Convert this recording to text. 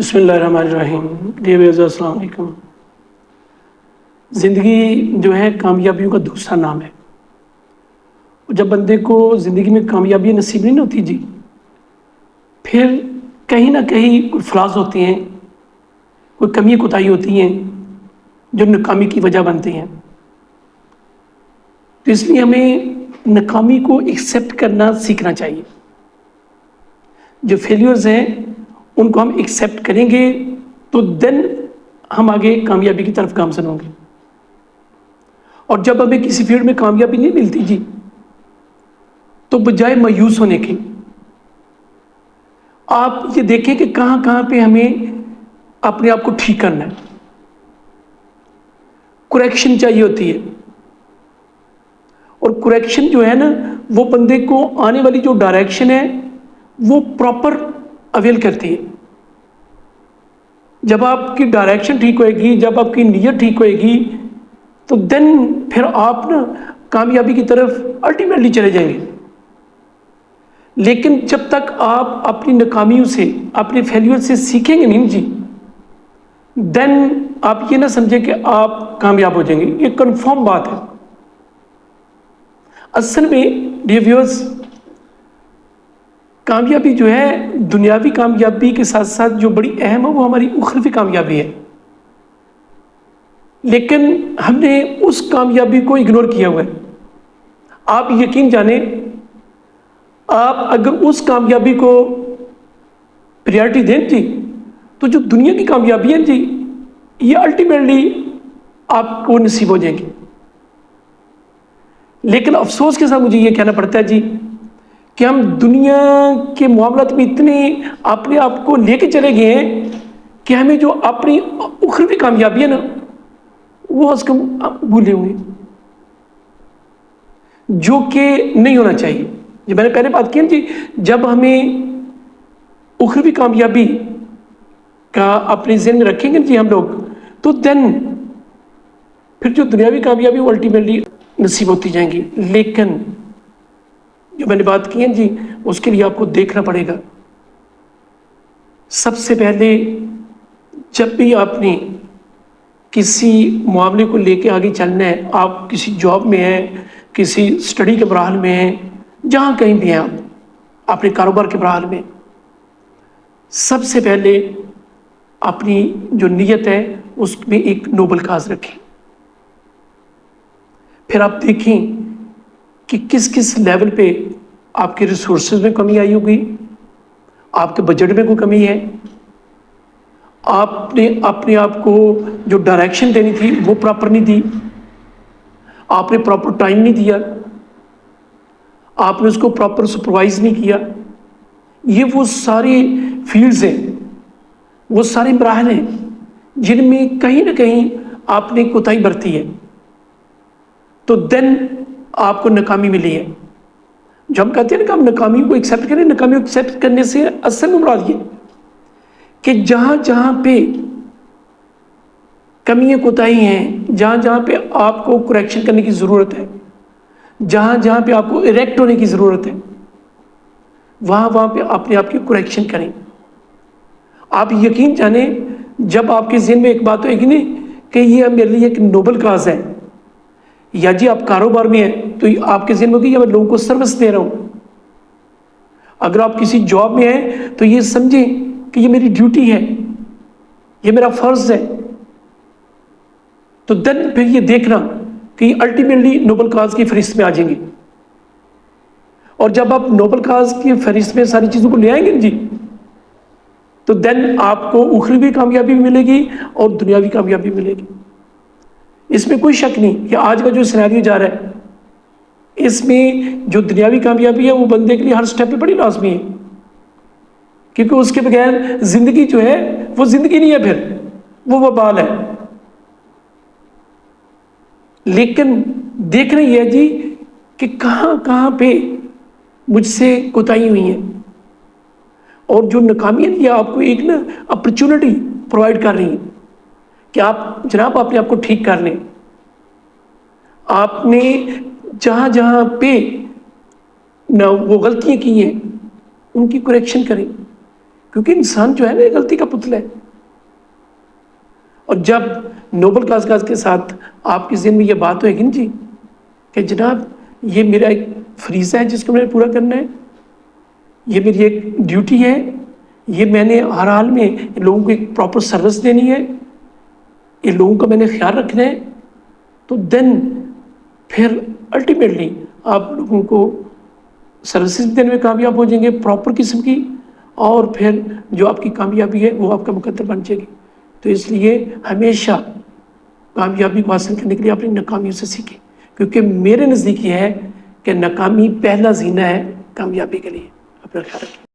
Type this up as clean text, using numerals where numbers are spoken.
بسم اللہ الرحمن الرحیم۔ ڈیئر ویورز، السلام علیکم۔ زندگی جو ہے کامیابیوں کا دوسرا نام ہے۔ جب بندے کو زندگی میں کامیابی نصیب نہیں ہوتی جی، پھر کہیں نہ کہیں کوئی فلاز ہوتے ہیں، کوئی کمی کوتاہی ہوتی ہیں جو ناکامی کی وجہ بنتی ہیں۔ تو اس لیے ہمیں ناکامی کو ایکسیپٹ کرنا سیکھنا چاہیے۔ جو فیلیورز ہیں ان کو ہم ایکسیپٹ کریں گے تو دین ہم آگے کامیابی کی طرف گامزن ہوں گے۔ اور جب ہمیں کسی فیلڈ میں کامیابی نہیں ملتی جی، تو بجائے مایوس ہونے کے آپ یہ دیکھیں کہ کہاں کہاں پہ ہمیں اپنے آپ کو ٹھیک کرنا ہے، کریکشن چاہیے ہوتی ہے۔ اور کریکشن جو ہے نا، وہ بندے کو آنے والی جو ڈائریکشن ہے وہ پراپر اویل کرتی ہے۔ جب آپ کی ڈائریکشن ٹھیک ہوئے گی، جب آپ کی نیت ٹھیک ہوئے گی، تو دین پھر آپ نا کامیابی کی طرف الٹیمیٹلی چلے جائیں گے۔ لیکن جب تک آپ اپنی ناکامیوں سے، اپنے فیلیور سے سیکھیں گے نہیں جی، دین آپ یہ نہ سمجھیں کہ آپ کامیاب ہو جائیں گے۔ یہ کنفرم بات ہے۔ اصل میں ڈیئر ویورز، کامیابی جو ہے دنیاوی کامیابی کے ساتھ ساتھ جو بڑی اہم ہے وہ ہماری اخروی کامیابی ہے۔ لیکن ہم نے اس کامیابی کو اگنور کیا ہوا ہے۔ آپ یقین جانیں، آپ اگر اس کامیابی کو پریارٹی دیں جی، تو جو دنیا کی کامیابی ہے جی، یہ الٹیمیٹلی آپ کو نصیب ہو جائیں گی۔ لیکن افسوس کے ساتھ مجھے یہ کہنا پڑتا ہے جی کہ ہم دنیا کے معاملات میں اتنے اپنے آپ کو لے کے چلے گئے ہیں کہ ہمیں جو اپنی اخروی کامیابی ہے نا، وہ اس کو بھولے ہوئے، جو کہ نہیں ہونا چاہیے۔ جو میں نے پہلے بات کی نا جی، جب ہمیں اخروی کامیابی کا اپنے ذہن میں رکھیں گے جی ہم لوگ، تو دین پھر جو دنیاوی کامیابی وہ الٹیمیٹلی نصیب ہوتی جائیں گی۔ لیکن جو میں نے بات کی ہے جی، اس کے لیے آپ کو دیکھنا پڑے گا۔ سب سے پہلے جب بھی آپ نے کسی معاملے کو لے کے آگے چلنا ہے، آپ کسی جاب میں ہیں، کسی اسٹڈی کے مراحل میں ہیں، جہاں کہیں بھی ہیں، آپ اپنے کاروبار کے مراحل میں، سب سے پہلے اپنی جو نیت ہے اس میں ایک نوبل کاز رکھیں۔ پھر آپ دیکھیں کہ کس کس لیول پہ آپ کے ریسورسز میں کمی آئی ہوگی، آپ کے بجٹ میں کوئی کمی ہے، آپ نے اپنے آپ کو جو ڈائریکشن دینی تھی وہ پراپر نہیں دی، آپ نے پراپر ٹائم نہیں دیا، آپ نے اس کو پراپر سپروائز نہیں کیا۔ یہ وہ ساری فیلڈز ہیں، وہ سارے مراحل ہیں جن میں کہیں نہ کہیں آپ نے کوتاہی برتی ہے، تو دین آپ کو ناکامی ملی ہے۔ جو ہم کہتے ہیں نا کہ ہم ناکامی کو ایکسیپٹ کریں، ناکامی کو ایکسیپٹ کرنے سے اصل میں مراد یہ کہ جہاں جہاں پہ کمیاں کوتاہی ہیں، جہاں جہاں پہ آپ کو کریکشن کرنے کی ضرورت ہے، جہاں جہاں پہ آپ کو ایریکٹ ہونے کی ضرورت ہے، وہاں پہ اپنے آپ کی کریکشن کریں۔ آپ یقین جانیں، جب آپ کے ذہن میں ایک بات ہوئے گی نہیں کہ یہ میرے لیے ایک نوبل کاز ہے، یا جی آپ کاروبار میں ہیں تو آپ کے ذہن میں ہوگی یا میں لوگوں کو سروس دے رہا ہوں۔ اگر آپ کسی جاب میں ہیں تو یہ سمجھیں کہ یہ میری ڈیوٹی ہے، یہ میرا فرض ہے، تو دین پھر یہ دیکھنا کہ یہ الٹیمیٹلی نوبل کاز کی فہرست میں آ جائیں گے۔ اور جب آپ نوبل کاز کی فہرست میں ساری چیزوں کو لے آئیں گے جی، تو دین آپ کو اخروی کامیابی بھی ملے گی اور دنیاوی کامیابی ملے گی۔ اس میں کوئی شک نہیں کہ آج کا جو سیناریو جا رہا ہے، اس میں جو دنیاوی کامیابی ہے وہ بندے کے لیے ہر سٹیپ پہ بڑی لازمی ہے، کیونکہ اس کے بغیر زندگی جو ہے وہ زندگی نہیں ہے، پھر وہ وبال ہے۔ لیکن دیکھنا یہ ہے جی کہ کہاں کہاں پہ مجھ سے کوتاہی ہوئی ہیں، اور جو ناکامیاں یہ آپ کو ایک نا اپرچونٹی پرووائڈ کر رہی ہیں کہ آپ جناب اپنے آپ کو ٹھیک کر لیں۔ آپ نے جہاں جہاں پہ نہ وہ غلطیاں کی ہیں ان کی کریکشن کریں۔ کیونکہ انسان جو ہے نا غلطی کا پتلا ہے. اور جب نوبل کاز کے ساتھ آپ کے ذہن میں یہ بات ہوئے گی جی کہ جناب یہ میرا ایک فریضہ ہے جس کو میں نے پورا کرنا ہے، یہ میری ایک ڈیوٹی ہے، یہ میں نے ہر حال میں لوگوں کو ایک پراپر سروس دینی ہے، یہ لوگوں کا میں نے خیال رکھنا ہے، تو دین پھر الٹیمیٹلی آپ لوگوں کو سروسز دینے میں کامیاب ہو جائیں گے پراپر قسم کی، اور پھر جو آپ کی کامیابی ہے وہ آپ کا مقدر بن جائے گی. تو اس لیے ہمیشہ کامیابی کو حاصل کرنے کے لیے اپنی ناکامیوں سے سیکھیں، کیونکہ میرے نزدیک یہ ہے کہ ناکامی پہلا زینہ ہے کامیابی کے لیے. اپنا خیال رکھیں.